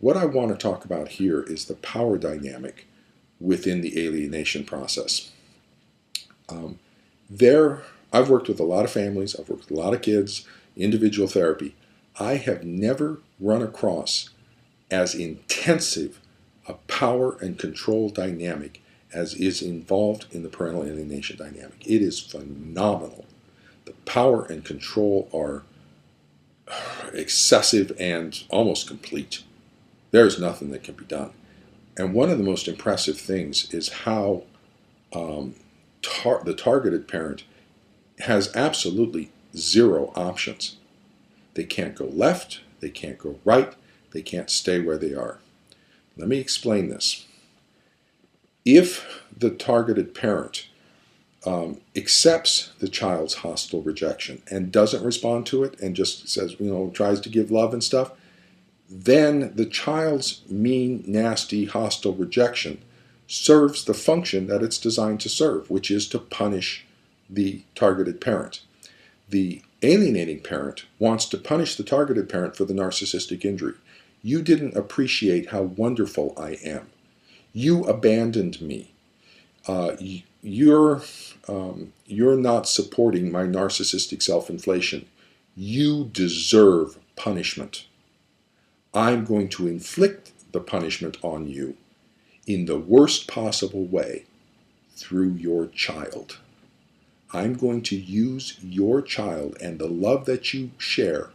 What I want to talk about here is the power dynamic within the alienation process. I've worked with a lot of families, I've worked with a lot of kids, individual therapy. I have never run across as intensive a power and control dynamic as is involved in the parental alienation dynamic. It is phenomenal. The power and control are excessive and almost complete. There's nothing that can be done. And one of the most impressive things is how the targeted parent has absolutely zero options. They can't go left, they can't go right, they can't stay where they are. Let me explain this. If the targeted parent accepts the child's hostile rejection and doesn't respond to it and just says, tries to give love and stuff, then the child's mean, nasty, hostile rejection serves the function that it's designed to serve, which is to punish the targeted parent. The alienating parent wants to punish the targeted parent for the narcissistic injury. You didn't appreciate how wonderful I am. You abandoned me. You're not supporting my narcissistic self-inflation. You deserve punishment. I'm going to inflict the punishment on you in the worst possible way through your child. I'm going to use your child and the love that you share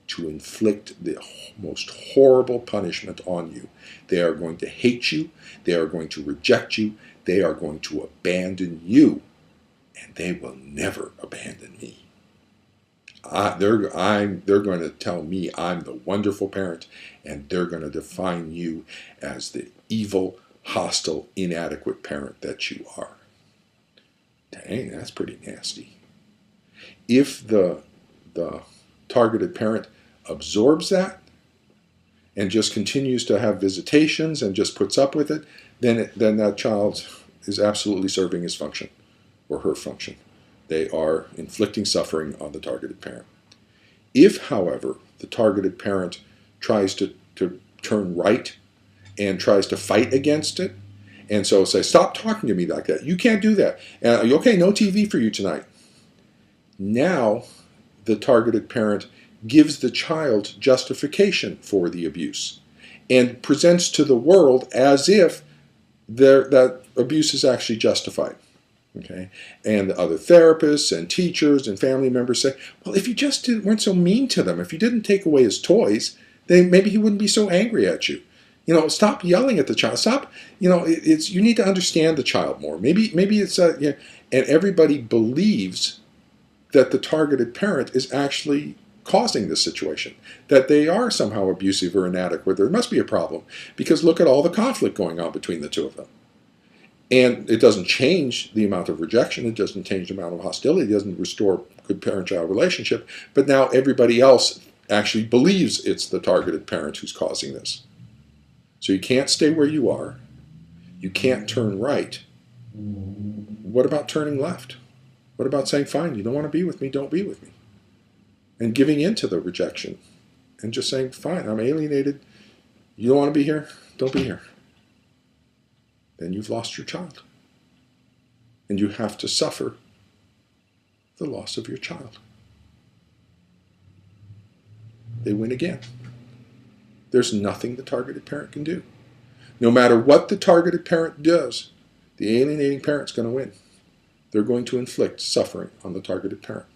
to inflict the most horrible punishment on you. They are going to hate you. They are going to reject you. They are going to abandon you. And they will never abandon me. They're going to tell me I'm the wonderful parent, and they're going to define you as the evil, hostile, inadequate parent that you are. Dang, that's pretty nasty. If the targeted parent absorbs that and just continues to have visitations and just puts up with it, then that child is absolutely serving his function or her function. They are inflicting suffering on the targeted parent. If, however, the targeted parent tries to turn right and tries to fight against it, and so say, stop talking to me like that. You can't do that. Okay, no TV for you tonight. Now, the targeted parent gives the child justification for the abuse and presents to the world as if that abuse is actually justified. Okay, and the other therapists and teachers and family members say, well, if you just weren't so mean to them, if you didn't take away his toys, then maybe he wouldn't be so angry at you. Stop yelling at the child. Stop. You need to understand the child more. Maybe it's and everybody believes that the targeted parent is actually causing this situation, that they are somehow abusive or inadequate. There must be a problem because look at all the conflict going on between the two of them. And it doesn't change the amount of rejection. It doesn't change the amount of hostility. It doesn't restore good parent-child relationship. But now everybody else actually believes it's the targeted parent who's causing this. So you can't stay where you are. You can't turn right. What about turning left? What about saying, fine, you don't want to be with me, don't be with me? And giving in to the rejection and just saying, fine, I'm alienated. You don't want to be here? Don't be here. Then you've lost your child. And you have to suffer the loss of your child. They win again. There's nothing the targeted parent can do. No matter what the targeted parent does, the alienating parent's going to win. They're going to inflict suffering on the targeted parent.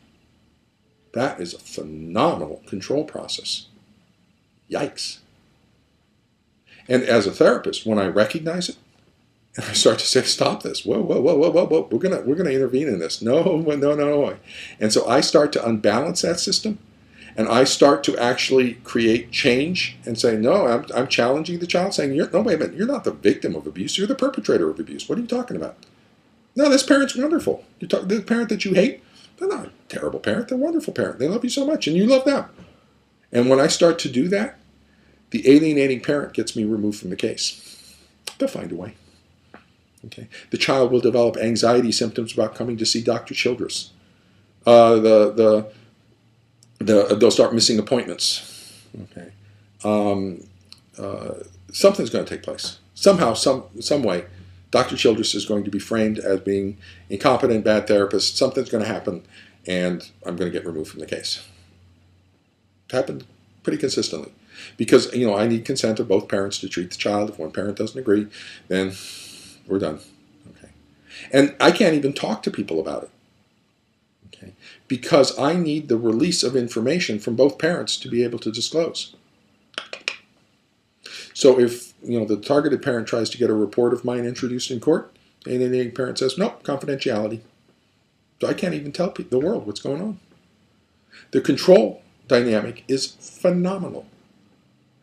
That is a phenomenal control process. Yikes. And as a therapist, when I recognize it, and I start to say, stop this. Whoa, whoa, whoa, whoa, whoa, whoa. We're gonna intervene in this. No. And so I start to unbalance that system, and I start to actually create change and say, no, I'm challenging the child, saying, no, wait a minute, you're not the victim of abuse. You're the perpetrator of abuse. What are you talking about? No, this parent's wonderful. The parent that you hate, they're not a terrible parent. They're a wonderful parent. They love you so much, and you love them. And when I start to do that, the alienating parent gets me removed from the case. They'll find a way. Okay. The child will develop anxiety symptoms about coming to see Dr. Childress. They'll start missing appointments. Okay. something's going to take place. Somehow, some way, Dr. Childress is going to be framed as being incompetent, bad therapist. Something's going to happen, and I'm going to get removed from the case. It happened pretty consistently. Because, I need consent of both parents to treat the child. If one parent doesn't agree, then we're done. Okay. And I can't even talk to people about it. Okay. Because I need the release of information from both parents to be able to disclose. So if, the targeted parent tries to get a report of mine introduced in court, and then the parent says, nope, confidentiality. So I can't even tell the world what's going on. The control dynamic is phenomenal.